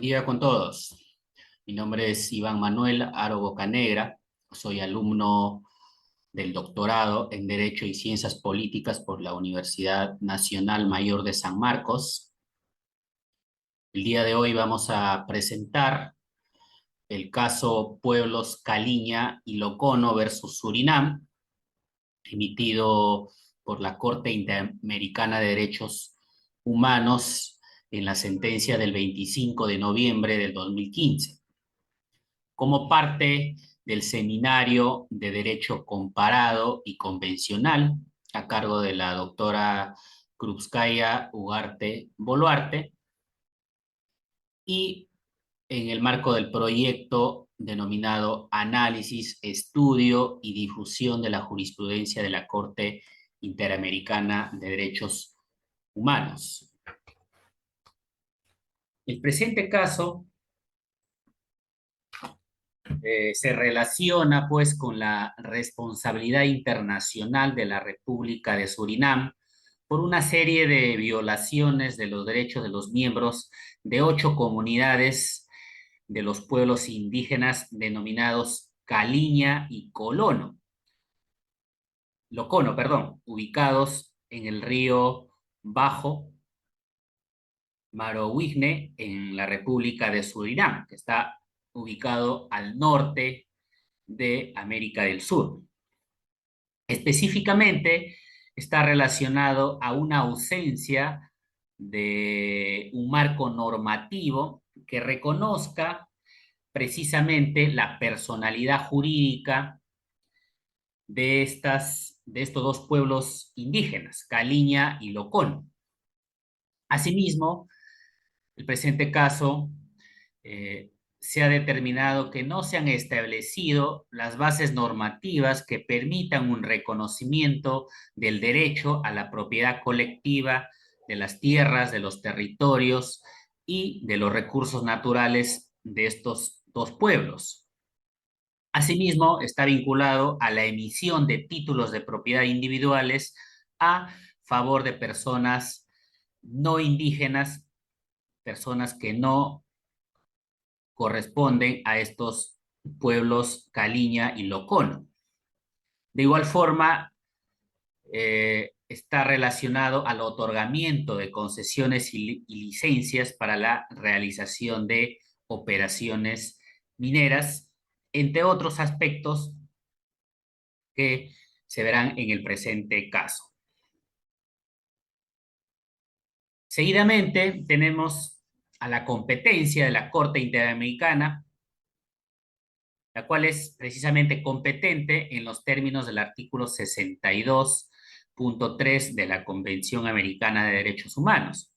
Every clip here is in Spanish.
Día con todos. Mi nombre es Iván Manuel Aro Bocanegra. Soy alumno del doctorado en Derecho y Ciencias Políticas por la Universidad Nacional Mayor de San Marcos. El día de hoy vamos a presentar el caso Pueblos Caliña y Locono versus Surinam, emitido por la Corte Interamericana de Derechos Humanos en la sentencia del 25 de noviembre del 2015. Como parte del Seminario de Derecho Comparado y Convencional a cargo de la doctora Krupskaya Ugarte Boluarte, y en el marco del proyecto denominado Análisis, Estudio y Difusión de la Jurisprudencia de la Corte Interamericana de Derechos Humanos. El presente caso se relaciona pues con la responsabilidad internacional de la República de Surinam por una serie de violaciones de los derechos de los miembros de 8 comunidades de los pueblos indígenas denominados Caliña y Locono, perdón, ubicados en el río Bajo Marowijne en la República de Surinam, que está ubicado al norte de América del Sur. Específicamente, está relacionado a una ausencia de un marco normativo que reconozca precisamente la personalidad jurídica de estos dos pueblos indígenas, Caliña y Locono. Asimismo, el presente caso se ha determinado que no se han establecido las bases normativas que permitan un reconocimiento del derecho a la propiedad colectiva de las tierras, de los territorios y de los recursos naturales de estos dos pueblos. Asimismo, está vinculado a la emisión de títulos de propiedad individuales a favor de personas no indígenas, personas que no corresponden a estos pueblos Caliña y Locono. De igual forma, está relacionado al otorgamiento de concesiones y licencias para la realización de operaciones mineras, entre otros aspectos que se verán en el presente caso. Seguidamente tenemos a la competencia de la Corte Interamericana, la cual es precisamente competente en los términos del artículo 62.3 de la Convención Americana de Derechos Humanos,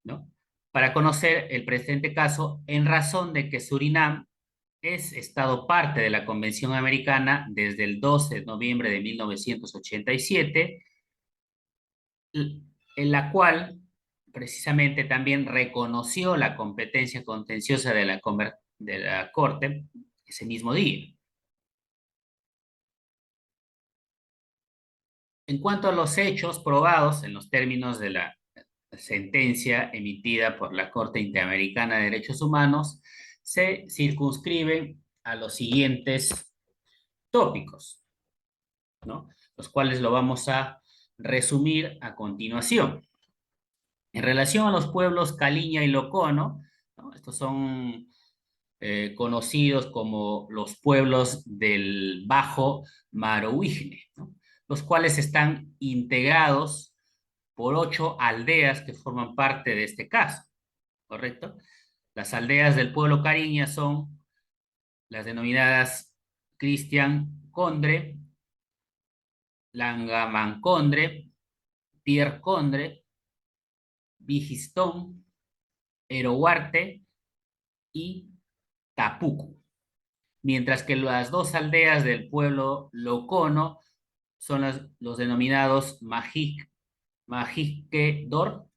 ¿no? Para conocer el presente caso en razón de que Surinam es Estado parte de la Convención Americana desde el 12 de noviembre de 1987, en la cual precisamente también reconoció la competencia contenciosa de la Corte ese mismo día. En cuanto a los hechos probados en los términos de la sentencia emitida por la Corte Interamericana de Derechos Humanos, se circunscriben a los siguientes tópicos, ¿no? Los cuales lo vamos a resumir a continuación. En relación a los pueblos Caliña y Locono, ¿no? Estos son conocidos como los pueblos del Bajo Marowijne, ¿no? Los cuales están integrados por 8 aldeas que forman parte de este caso, ¿correcto? Las aldeas del pueblo Cariña son las denominadas Cristian Condre, Langamancondre, Pierre Condre, Vigistón, Erohuarte y Tapucu. Mientras que las 2 aldeas del pueblo Locono son los denominados Majique-Dor,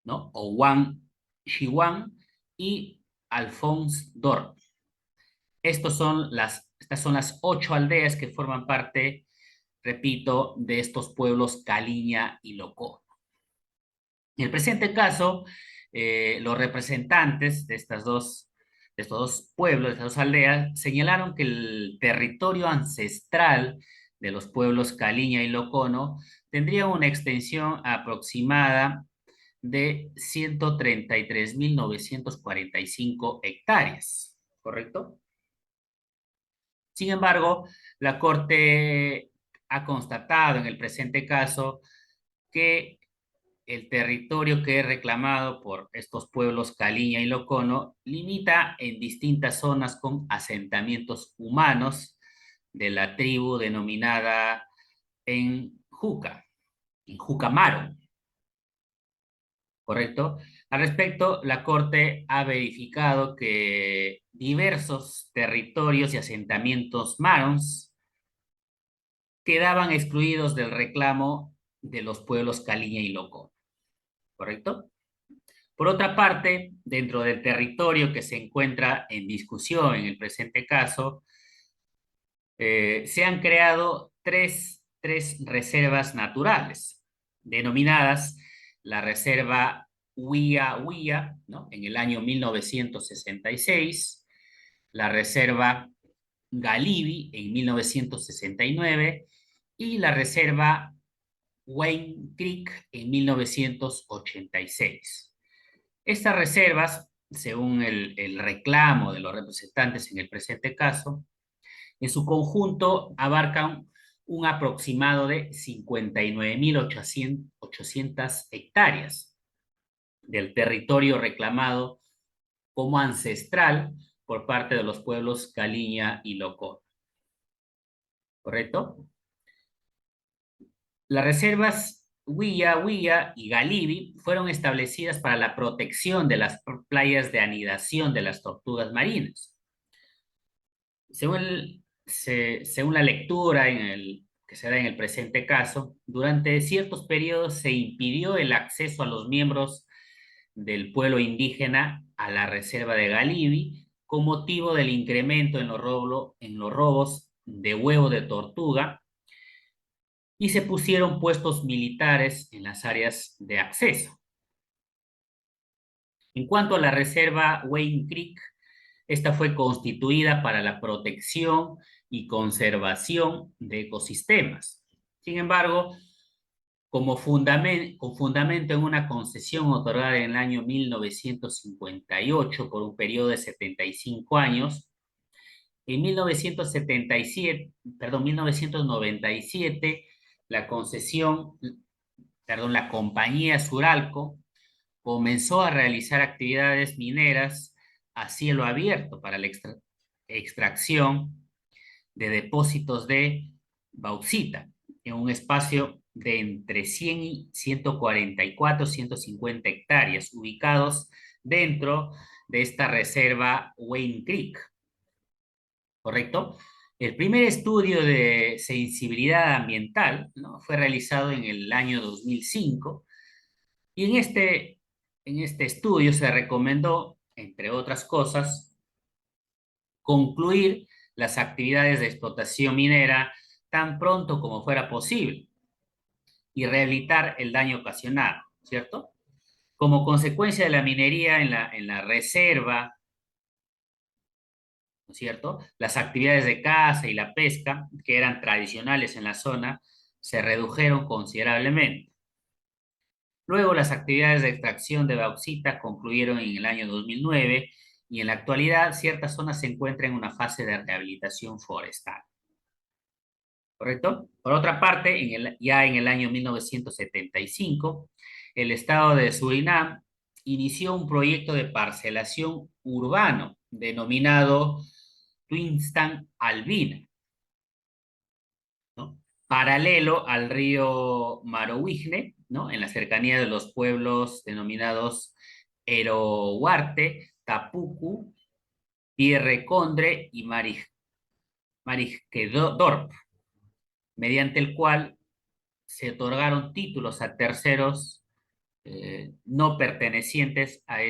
¿no? O Wan Shiwan y Alphonse-Dor. Estas son las 8 aldeas que forman parte, repito, de estos pueblos Caliña y Locono. En el presente caso, los representantes de estos dos pueblos, de estas dos aldeas, señalaron que el territorio ancestral de los pueblos Caliña y Locono tendría una extensión aproximada de 133.945 hectáreas, ¿correcto? Sin embargo, la Corte ha constatado en el presente caso que el territorio que es reclamado por estos pueblos Caliña y Locono limita en distintas zonas con asentamientos humanos de la tribu denominada en Jucamaro, ¿correcto? Al respecto, la Corte ha verificado que diversos territorios y asentamientos marons quedaban excluidos del reclamo de los pueblos Caliña y Loco, ¿correcto? Por otra parte, dentro del territorio que se encuentra en discusión en el presente caso, se han creado tres reservas naturales, denominadas la Reserva Huía Huía, ¿no? En el año 1966, la Reserva Galibi en 1969 y la Reserva Wayne Creek en 1986. Estas reservas, según el reclamo de los representantes en el presente caso, en su conjunto abarcan un aproximado de 59.800 hectáreas del territorio reclamado como ancestral por parte de los pueblos Caliña y Locó. ¿Correcto? Las reservas Huilla, Huilla y Galibi fueron establecidas para la protección de las playas de anidación de las tortugas marinas. Según la lectura que se da en el presente caso, durante ciertos periodos se impidió el acceso a los miembros del pueblo indígena a la reserva de Galibi con motivo del incremento en los robos de huevo de tortuga y se pusieron puestos militares en las áreas de acceso. En cuanto a la reserva Wayne Creek, esta fue constituida para la protección y conservación de ecosistemas. Sin embargo, con fundamento en una concesión otorgada en el año 1958 por un periodo de 75 años, en 1997, la concesión, la compañía Suralco comenzó a realizar actividades mineras a cielo abierto para la extracción de depósitos de bauxita en un espacio de entre 100 y 144, 150 hectáreas ubicados dentro de esta reserva Wayne Creek, ¿correcto? El primer estudio de sensibilidad ambiental, ¿no? Fue realizado en el año 2005 y en este estudio se recomendó, entre otras cosas, concluir las actividades de explotación minera tan pronto como fuera posible y rehabilitar el daño ocasionado, ¿cierto? Como consecuencia de la minería en la reserva, ¿no es cierto? Las actividades de caza y la pesca, que eran tradicionales en la zona, se redujeron considerablemente. Luego, las actividades de extracción de bauxita concluyeron en el año 2009 y en la actualidad ciertas zonas se encuentran en una fase de rehabilitación forestal. ¿Correcto? Por otra parte, ya en el año 1975, el Estado de Surinam inició un proyecto de parcelación urbano denominado Twinstan Albina, ¿no? Paralelo al río Marowijne, ¿no? En la cercanía de los pueblos denominados Erohuarte, Tapucu, Pierre Condre y Marisquedorp, mediante el cual se otorgaron títulos a terceros no pertenecientes a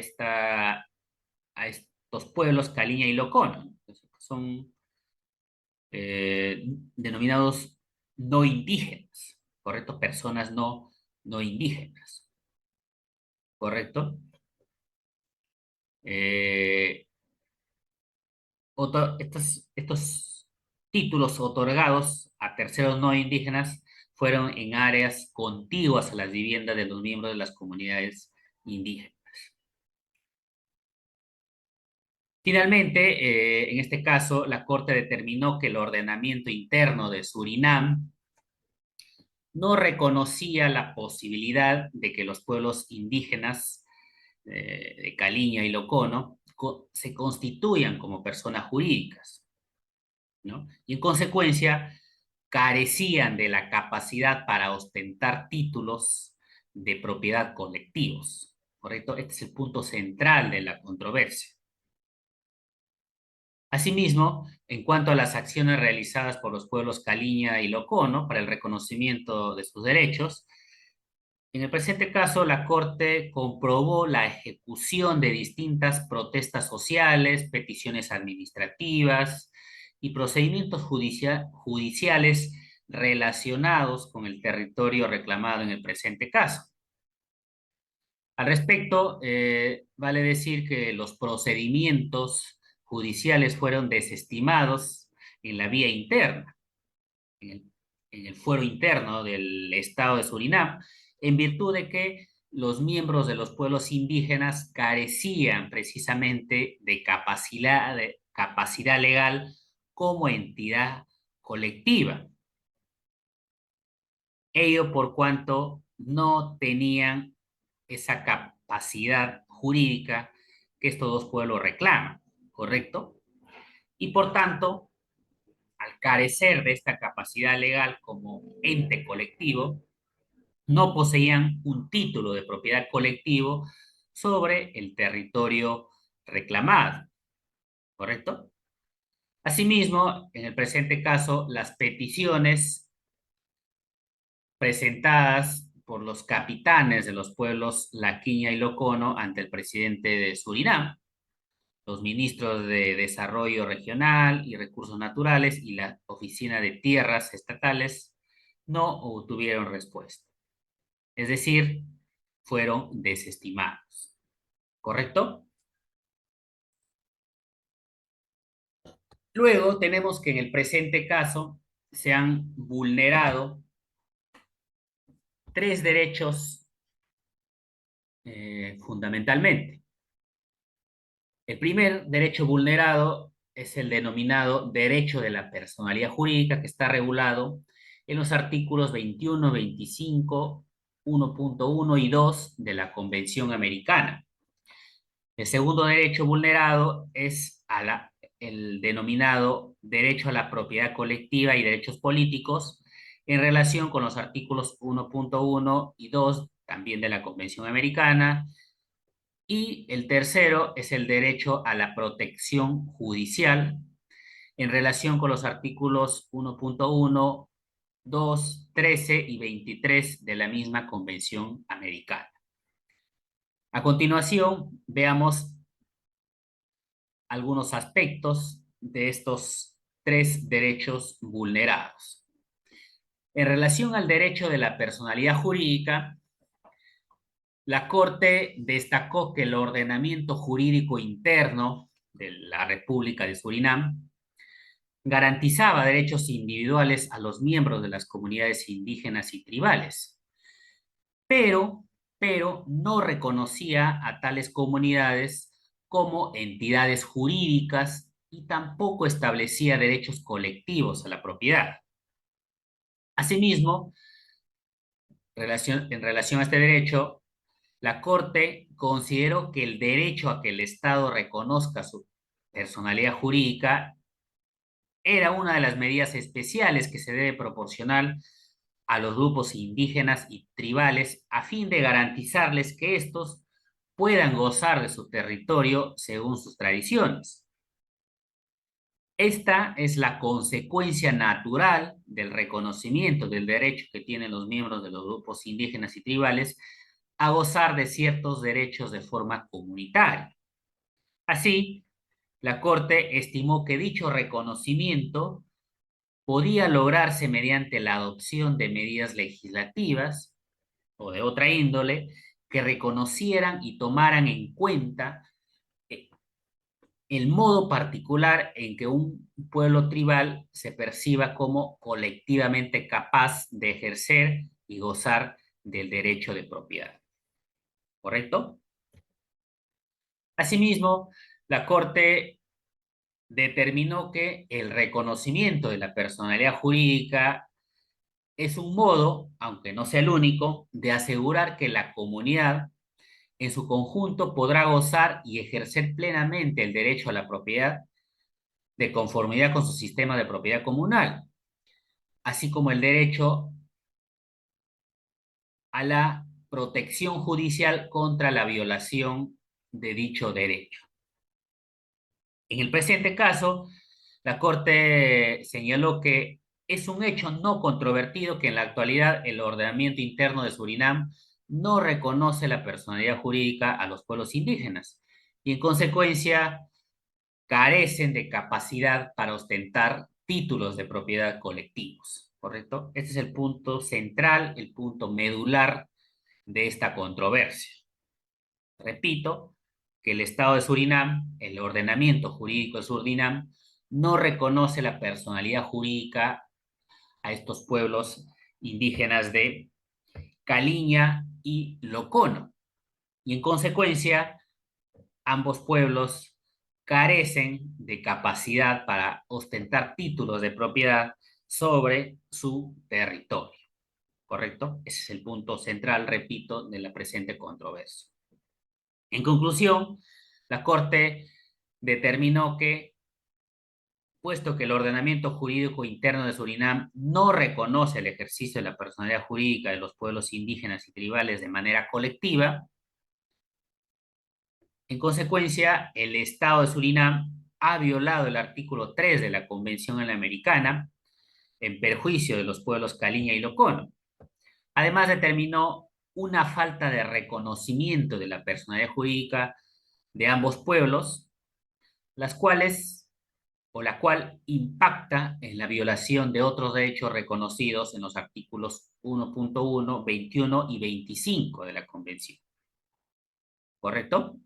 estos pueblos Caliña y Locono. Son denominados no indígenas, ¿correcto? Personas no indígenas, ¿correcto? Eh, estos títulos otorgados a terceros no indígenas fueron en áreas contiguas a las viviendas de los miembros de las comunidades indígenas. Finalmente, en este caso, la Corte determinó que el ordenamiento interno de Surinam no reconocía la posibilidad de que los pueblos indígenas de Caliña y Locono se constituyan como personas jurídicas, ¿no? Y en consecuencia, carecían de la capacidad para ostentar títulos de propiedad colectivos, ¿correcto? Este es el punto central de la controversia. Asimismo, en cuanto a las acciones realizadas por los pueblos Caliña y Locono para el reconocimiento de sus derechos, en el presente caso, la Corte comprobó la ejecución de distintas protestas sociales, peticiones administrativas y procedimientos judiciales relacionados con el territorio reclamado en el presente caso. Al respecto, vale decir que los procedimientos judiciales fueron desestimados en la vía interna, en el, en el fuero interno del Estado de Surinam, en virtud de que los miembros de los pueblos indígenas carecían precisamente de capacidad legal como entidad colectiva. Ello por cuanto no tenían esa capacidad jurídica que estos dos pueblos reclaman, ¿correcto? Y por tanto, al carecer de esta capacidad legal como ente colectivo, no poseían un título de propiedad colectivo sobre el territorio reclamado, ¿correcto? Asimismo, en el presente caso, las peticiones presentadas por los capitanes de los pueblos Laquiña y Locono ante el presidente de Surinam, los ministros de Desarrollo Regional y Recursos Naturales y la Oficina de Tierras Estatales no obtuvieron respuesta. Es decir, fueron desestimados. ¿Correcto? Luego tenemos que en el presente caso se han vulnerado tres derechos fundamentalmente. El primer derecho vulnerado es el denominado derecho de la personalidad jurídica, que está regulado en los artículos 21, 25, 1.1 y 2 de la Convención Americana. El segundo derecho vulnerado es el denominado derecho a la propiedad colectiva y derechos políticos en relación con los artículos 1.1 y 2 también de la Convención Americana. Y el tercero es el derecho a la protección judicial en relación con los artículos 1.1, 2, 13 y 23 de la misma Convención Americana. A continuación, veamos algunos aspectos de estos tres derechos vulnerados. En relación al derecho de la personalidad jurídica, la Corte destacó que el ordenamiento jurídico interno de la República de Surinam garantizaba derechos individuales a los miembros de las comunidades indígenas y tribales, pero, pero no reconocía a tales comunidades como entidades jurídicas y tampoco establecía derechos colectivos a la propiedad. Asimismo, en relación a este derecho, la Corte consideró que el derecho a que el Estado reconozca su personalidad jurídica era una de las medidas especiales que se debe proporcionar a los grupos indígenas y tribales a fin de garantizarles que estos puedan gozar de su territorio según sus tradiciones. Esta es la consecuencia natural del reconocimiento del derecho que tienen los miembros de los grupos indígenas y tribales a gozar de ciertos derechos de forma comunitaria. Así, la Corte estimó que dicho reconocimiento podía lograrse mediante la adopción de medidas legislativas o de otra índole que reconocieran y tomaran en cuenta el modo particular en que un pueblo tribal se perciba como colectivamente capaz de ejercer y gozar del derecho de propiedad. ¿Correcto? Asimismo, la Corte determinó que el reconocimiento de la personalidad jurídica es un modo, aunque no sea el único, de asegurar que la comunidad en su conjunto podrá gozar y ejercer plenamente el derecho a la propiedad de conformidad con su sistema de propiedad comunal, así como el derecho a la protección judicial contra la violación de dicho derecho. En el presente caso, la Corte señaló que es un hecho no controvertido que en la actualidad el ordenamiento interno de Surinam no reconoce la personalidad jurídica a los pueblos indígenas y en consecuencia carecen de capacidad para ostentar títulos de propiedad colectivos, ¿correcto? Este es el punto central, el punto medular de esta controversia. Repito, que el Estado de Surinam, el ordenamiento jurídico de Surinam, no reconoce la personalidad jurídica a estos pueblos indígenas de Caliña y Locono. Y en consecuencia, ambos pueblos carecen de capacidad para ostentar títulos de propiedad sobre su territorio. ¿Correcto? Ese es el punto central, repito, de la presente controversia. En conclusión, la Corte determinó que, puesto que el ordenamiento jurídico interno de Surinam no reconoce el ejercicio de la personalidad jurídica de los pueblos indígenas y tribales de manera colectiva, en consecuencia, el Estado de Surinam ha violado el artículo 3 de la Convención Interamericana en perjuicio de los pueblos Caliña y Locono. Además, determinó una falta de reconocimiento de la personalidad jurídica de ambos pueblos, las cuales o la cual impacta en la violación de otros derechos reconocidos en los artículos 1.1, 21 y 25 de la Convención. ¿Correcto?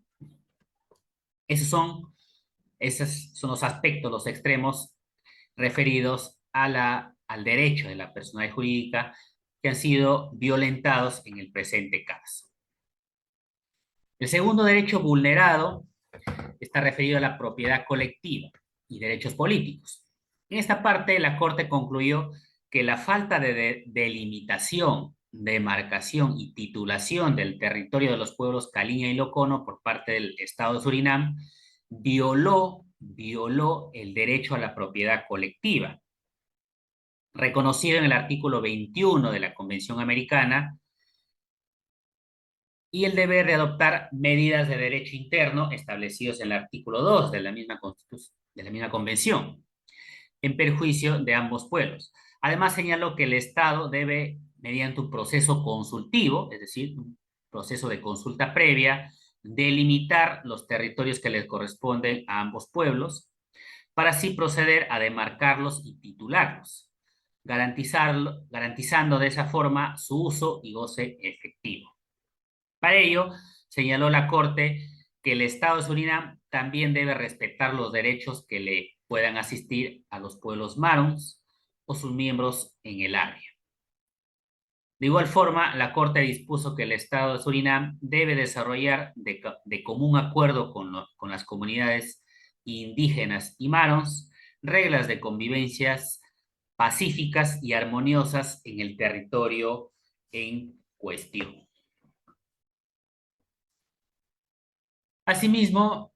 Esos son, esos son los aspectos, los extremos referidos al derecho de la personalidad jurídica que han sido violentados en el presente caso. El segundo derecho vulnerado está referido a la propiedad colectiva y derechos políticos. En esta parte, la Corte concluyó que la falta de delimitación, demarcación y titulación del territorio de los pueblos Caliña y Locono por parte del Estado de Surinam violó el derecho a la propiedad colectiva, reconocido en el artículo 21 de la Convención Americana, y el deber de adoptar medidas de derecho interno establecidos en el artículo 2 de la misma convención, en perjuicio de ambos pueblos. Además, señaló que el Estado debe, mediante un proceso consultivo, es decir, un proceso de consulta previa, delimitar los territorios que les corresponden a ambos pueblos, para así proceder a demarcarlos y titularlos, garantizando de esa forma su uso y goce efectivo. Para ello, señaló la Corte que el Estado de Surinam también debe respetar los derechos que le puedan asistir a los pueblos maroons o sus miembros en el área. De igual forma, la Corte dispuso que el Estado de Surinam debe desarrollar de común acuerdo con las comunidades indígenas y maroons reglas de convivencias pacíficas y armoniosas en el territorio en cuestión. Asimismo,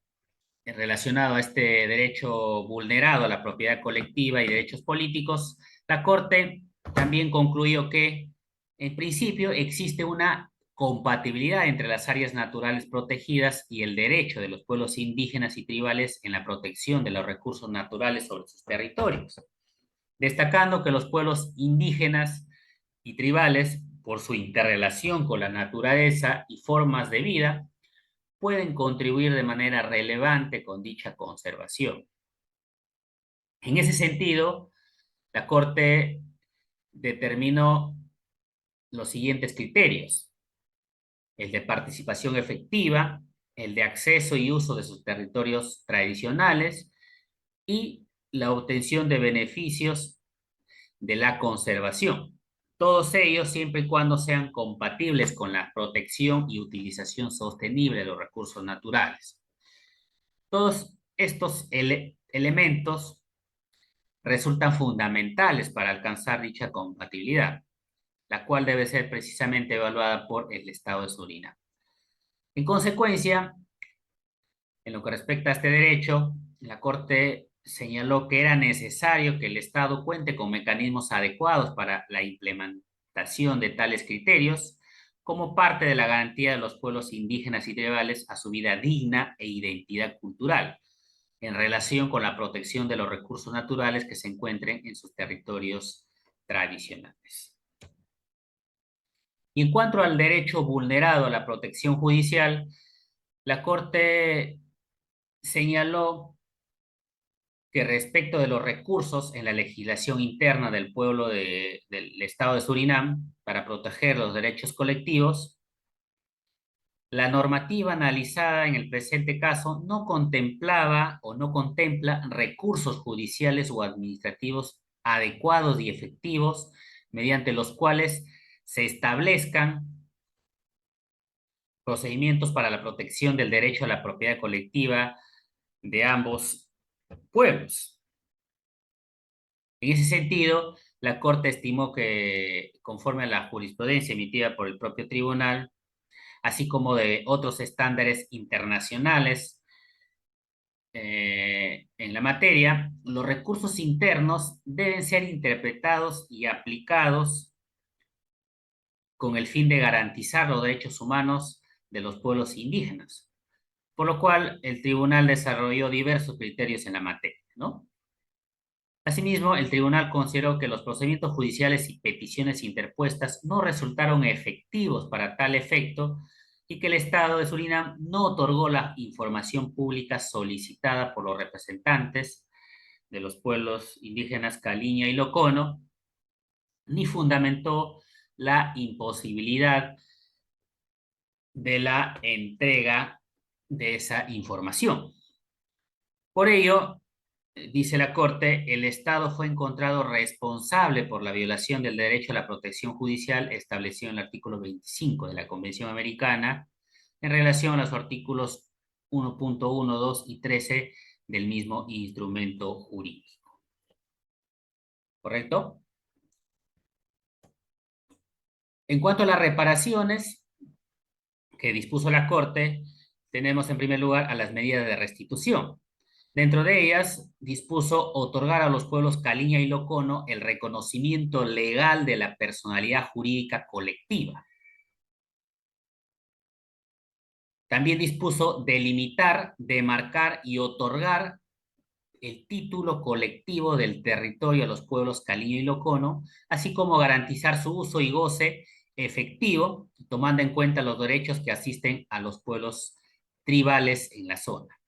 relacionado a este derecho vulnerado a la propiedad colectiva y derechos políticos, la Corte también concluyó que, en principio, existe una compatibilidad entre las áreas naturales protegidas y el derecho de los pueblos indígenas y tribales en la protección de los recursos naturales sobre sus territorios, destacando que los pueblos indígenas y tribales, por su interrelación con la naturaleza y formas de vida, pueden contribuir de manera relevante con dicha conservación. En ese sentido, la Corte determinó los siguientes criterios: el de participación efectiva, el de acceso y uso de sus territorios tradicionales y la obtención de beneficios de la conservación. Todos ellos siempre y cuando sean compatibles con la protección y utilización sostenible de los recursos naturales. Todos estos elementos resultan fundamentales para alcanzar dicha compatibilidad, la cual debe ser precisamente evaluada por el Estado de Surinam. En consecuencia, en lo que respecta a este derecho, la Corte señaló que era necesario que el Estado cuente con mecanismos adecuados para la implementación de tales criterios como parte de la garantía de los pueblos indígenas y tribales a su vida digna e identidad cultural en relación con la protección de los recursos naturales que se encuentren en sus territorios tradicionales. Y en cuanto al derecho vulnerado a la protección judicial, la Corte señaló que respecto de los recursos en la legislación interna del pueblo del Estado de Surinam para proteger los derechos colectivos, la normativa analizada en el presente caso no contemplaba o no contempla recursos judiciales o administrativos adecuados y efectivos mediante los cuales se establezcan procedimientos para la protección del derecho a la propiedad colectiva de ambos pueblos. En ese sentido, la Corte estimó que, conforme a la jurisprudencia emitida por el propio tribunal, así como de otros estándares internacionales en la materia, los recursos internos deben ser interpretados y aplicados con el fin de garantizar los derechos humanos de los pueblos indígenas, por lo cual el tribunal desarrolló diversos criterios en la materia, ¿no? Asimismo, el tribunal consideró que los procedimientos judiciales y peticiones interpuestas no resultaron efectivos para tal efecto y que el Estado de Surinam no otorgó la información pública solicitada por los representantes de los pueblos indígenas Caliña y Locono, ni fundamentó la imposibilidad de la entrega de esa información. Por ello, dice la Corte, el Estado fue encontrado responsable por la violación del derecho a la protección judicial establecido en el artículo 25 de la Convención Americana en relación a los artículos 1.1, 2 y 13 del mismo instrumento jurídico. ¿Correcto? En cuanto a las reparaciones que dispuso la Corte, tenemos en primer lugar a las medidas de restitución. Dentro de ellas, dispuso otorgar a los pueblos Caliña y Locono el reconocimiento legal de la personalidad jurídica colectiva. También dispuso delimitar, demarcar y otorgar el título colectivo del territorio a los pueblos Caliña y Locono, así como garantizar su uso y goce efectivo, tomando en cuenta los derechos que asisten a los pueblos tribales en la zona.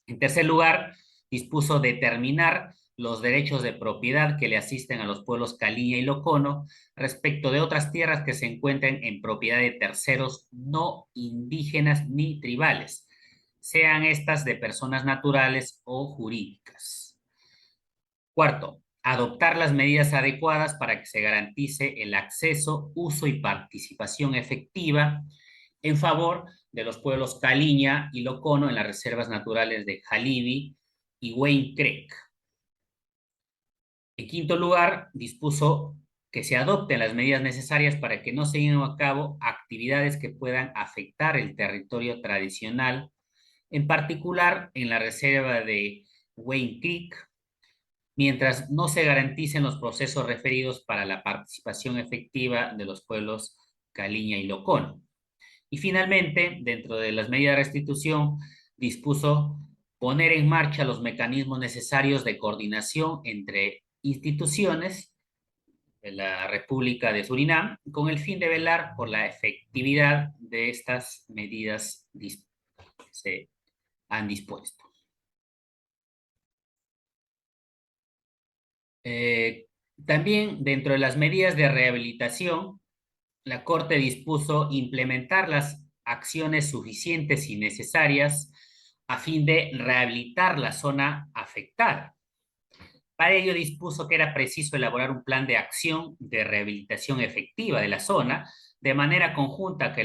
En tercer lugar, dispuso determinar los derechos de propiedad que le asisten a los pueblos Caliña y Locono respecto de otras tierras que se encuentren en propiedad de terceros no indígenas ni tribales, sean estas de personas naturales o jurídicas. Cuarto, adoptar las medidas adecuadas para que se garantice el acceso, uso y participación efectiva en favor de los pueblos Caliña y Locono en las reservas naturales de Jalibi y Wayne Creek. En quinto lugar, dispuso que se adopten las medidas necesarias para que no se lleven a cabo actividades que puedan afectar el territorio tradicional, en particular en la reserva de Wayne Creek, mientras no se garanticen los procesos referidos para la participación efectiva de los pueblos Caliña y Locono. Y finalmente, dentro de las medidas de restitución, dispuso poner en marcha los mecanismos necesarios de coordinación entre instituciones de la República de Surinam con el fin de velar por la efectividad de estas medidas que se han dispuesto. También dentro de las medidas de rehabilitación, la Corte dispuso implementar las acciones suficientes y necesarias a fin de rehabilitar la zona afectada. Para ello dispuso que era preciso elaborar un plan de acción de rehabilitación efectiva de la zona de manera conjunta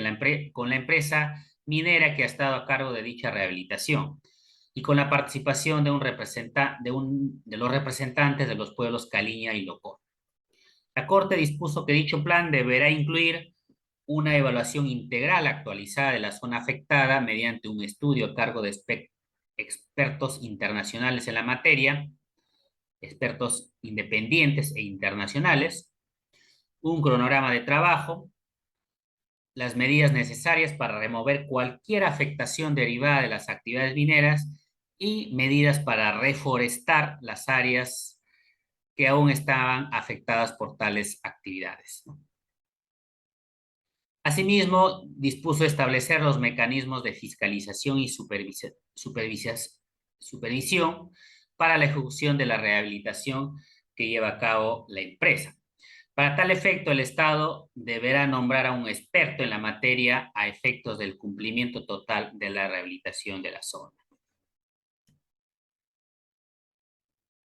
con la empresa minera que ha estado a cargo de dicha rehabilitación y con la participación de los representantes de los pueblos Caliña y Locó. La Corte dispuso que dicho plan deberá incluir una evaluación integral actualizada de la zona afectada mediante un estudio a cargo de expertos internacionales en la materia, expertos independientes e internacionales, un cronograma de trabajo, las medidas necesarias para remover cualquier afectación derivada de las actividades mineras y medidas para reforestar las áreas que aún estaban afectadas por tales actividades. Asimismo, dispuso establecer los mecanismos de fiscalización y supervisión para la ejecución de la rehabilitación que lleva a cabo la empresa. Para tal efecto, el Estado deberá nombrar a un experto en la materia a efectos del cumplimiento total de la rehabilitación de la zona.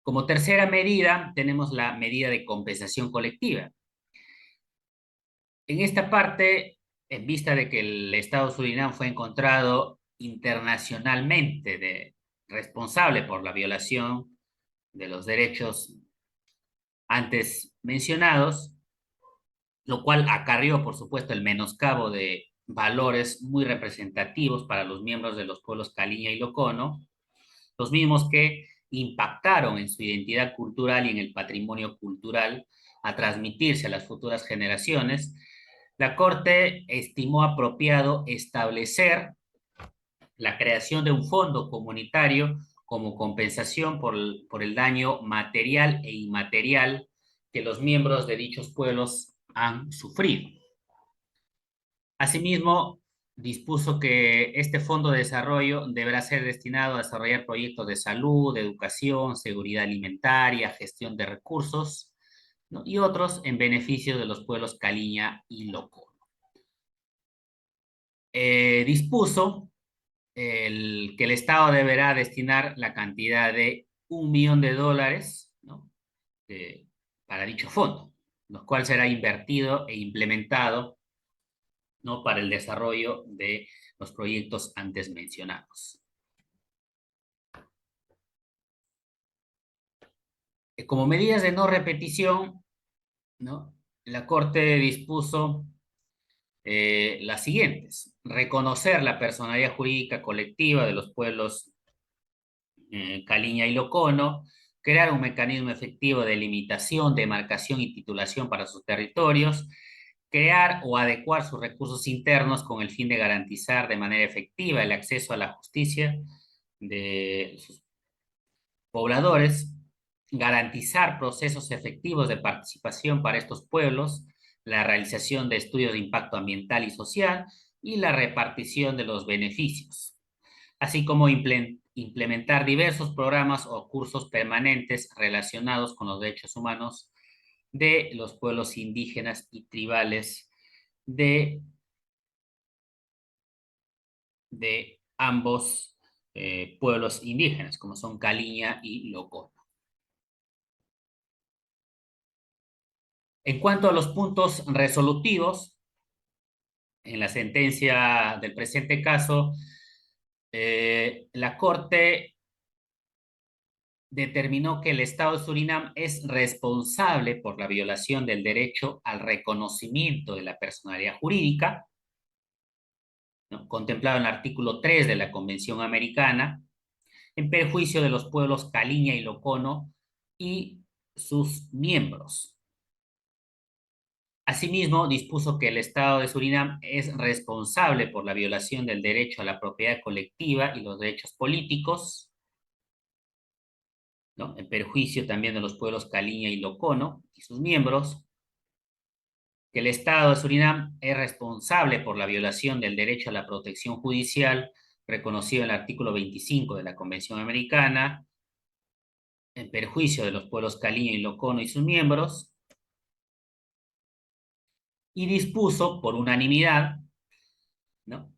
Como tercera medida, tenemos la medida de compensación colectiva. En esta parte, en vista de que el Estado Surinam fue encontrado internacionalmente responsable por la violación de los derechos antes mencionados, lo cual acarrió, por supuesto, el menoscabo de valores muy representativos para los miembros de los pueblos Caliña y Locono, los mismos que impactaron en su identidad cultural y en el patrimonio cultural a transmitirse a las futuras generaciones. La Corte estimó apropiado establecer la creación de un fondo comunitario como compensación por el daño material e inmaterial que los miembros de dichos pueblos han sufrido. Asimismo, dispuso que este fondo de desarrollo deberá ser destinado a desarrollar proyectos de salud, educación, seguridad alimentaria, gestión de recursos, ¿no? Y otros en beneficio de los pueblos Caliña y Loco. Dispuso que el Estado deberá destinar la cantidad de $1 millón, ¿no? Para dicho fondo, lo cual será invertido e implementado, ¿no? Para el desarrollo de los proyectos antes mencionados. Como medidas de no repetición, ¿no? La Corte dispuso las siguientes: reconocer la personalidad jurídica colectiva de los pueblos Caliña y Locono, crear un mecanismo efectivo de limitación, demarcación y titulación para sus territorios, crear o adecuar sus recursos internos con el fin de garantizar de manera efectiva el acceso a la justicia de sus pobladores, garantizar procesos efectivos de participación para estos pueblos, la realización de estudios de impacto ambiental y social y la repartición de los beneficios, así como implementar diversos programas o cursos permanentes relacionados con los derechos humanos de los pueblos indígenas y tribales de, de ambos pueblos indígenas, como son Caliña y Loco. En cuanto a los puntos resolutivos, en la sentencia del presente caso, la Corte determinó que el Estado de Surinam es responsable por la violación del derecho al reconocimiento de la personalidad jurídica, ¿no? Contemplado en el artículo 3 de la Convención Americana, en perjuicio de los pueblos Caliña y Locono y sus miembros. Asimismo, dispuso que el Estado de Surinam es responsable por la violación del derecho a la propiedad colectiva y los derechos políticos, ¿no? En perjuicio también de los pueblos Caliña y Locono y sus miembros, que el Estado de Surinam es responsable por la violación del derecho a la protección judicial reconocido en el artículo 25 de la Convención Americana, en perjuicio de los pueblos Caliña y Locono y sus miembros, y dispuso por unanimidad, ¿no?,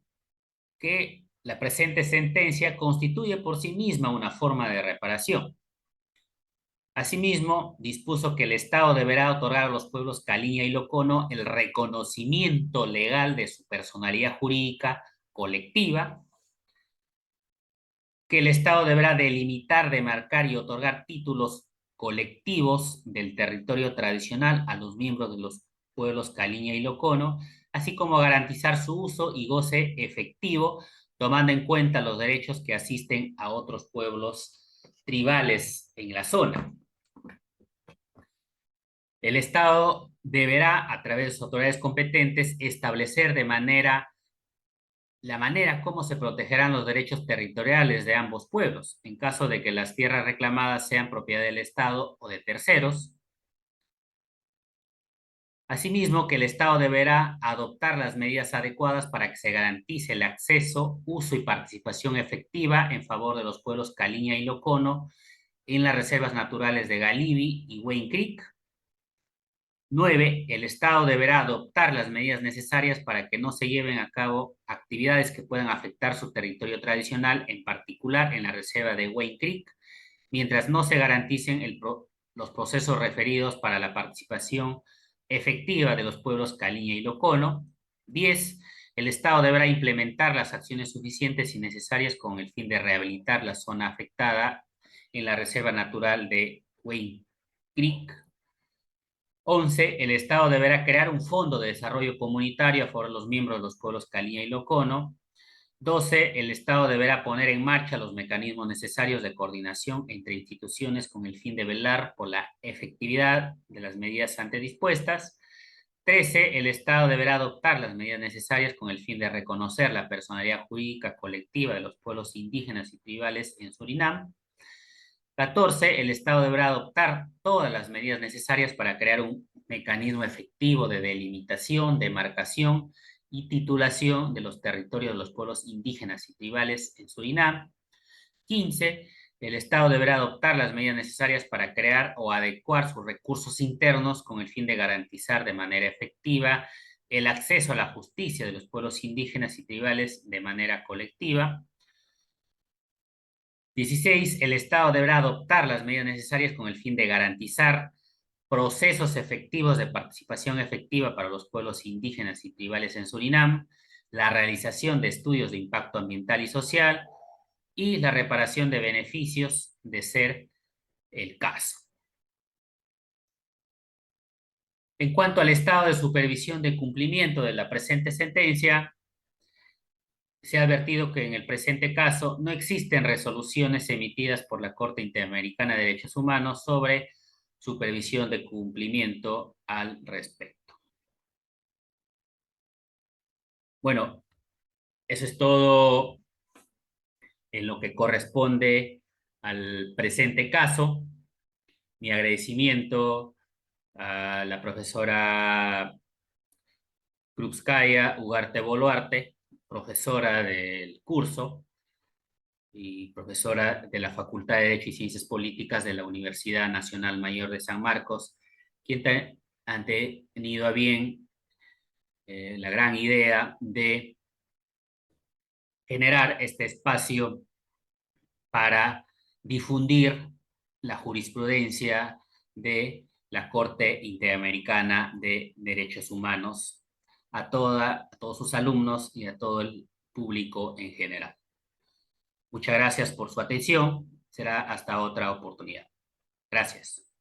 que la presente sentencia constituye por sí misma una forma de reparación. Asimismo, dispuso que el Estado deberá otorgar a los pueblos Caliña y Locono el reconocimiento legal de su personalidad jurídica colectiva, que el Estado deberá delimitar, demarcar y otorgar títulos colectivos del territorio tradicional a los miembros de los pueblos Caliña y Locono, así como garantizar su uso y goce efectivo, tomando en cuenta los derechos que asisten a otros pueblos tribales en la zona. El Estado deberá, a través de sus autoridades competentes, establecer la manera como se protegerán los derechos territoriales de ambos pueblos, en caso de que las tierras reclamadas sean propiedad del Estado o de terceros. Asimismo, que el Estado deberá adoptar las medidas adecuadas para que se garantice el acceso, uso y participación efectiva en favor de los pueblos Caliña y Locono en las reservas naturales de Galibi y Wayne Creek. 9. El Estado deberá adoptar las medidas necesarias para que no se lleven a cabo actividades que puedan afectar su territorio tradicional, en particular en la reserva de Wayne Creek, mientras no se garanticen los procesos referidos para la participación efectiva de los pueblos Caliña y Locono. 10. El Estado deberá implementar las acciones suficientes y necesarias con el fin de rehabilitar la zona afectada en la reserva natural de Wayne Creek. 11. El Estado deberá crear un fondo de desarrollo comunitario a favor de los miembros de los pueblos Caliña y Locono. 12. El Estado deberá poner en marcha los mecanismos necesarios de coordinación entre instituciones con el fin de velar por la efectividad de las medidas antes dispuestas. 13. El Estado deberá adoptar las medidas necesarias con el fin de reconocer la personalidad jurídica colectiva de los pueblos indígenas y tribales en Surinam. 14. El Estado deberá adoptar todas las medidas necesarias para crear un mecanismo efectivo de delimitación, demarcación y titulación de los territorios de los pueblos indígenas y tribales en Surinam. 15. El Estado deberá adoptar las medidas necesarias para crear o adecuar sus recursos internos con el fin de garantizar de manera efectiva el acceso a la justicia de los pueblos indígenas y tribales de manera colectiva. 16. El Estado deberá adoptar las medidas necesarias con el fin de garantizar procesos efectivos de participación efectiva para los pueblos indígenas y tribales en Surinam, la realización de estudios de impacto ambiental y social y la reparación de beneficios de ser el caso. En cuanto al estado de supervisión de cumplimiento de la presente sentencia, se ha advertido que en el presente caso no existen resoluciones emitidas por la Corte Interamericana de Derechos Humanos sobre supervisión de cumplimiento al respecto. Bueno, eso es todo en lo que corresponde al presente caso. Mi agradecimiento a la profesora Krupskaya Ugarte Boluarte, profesora del curso y profesora de la Facultad de Derecho y Ciencias Políticas de la Universidad Nacional Mayor de San Marcos, quien han tenido a bien la gran idea de generar este espacio para difundir la jurisprudencia de la Corte Interamericana de Derechos Humanos a todos sus alumnos y a todo el público en general. Muchas gracias por su atención. Será hasta otra oportunidad. Gracias.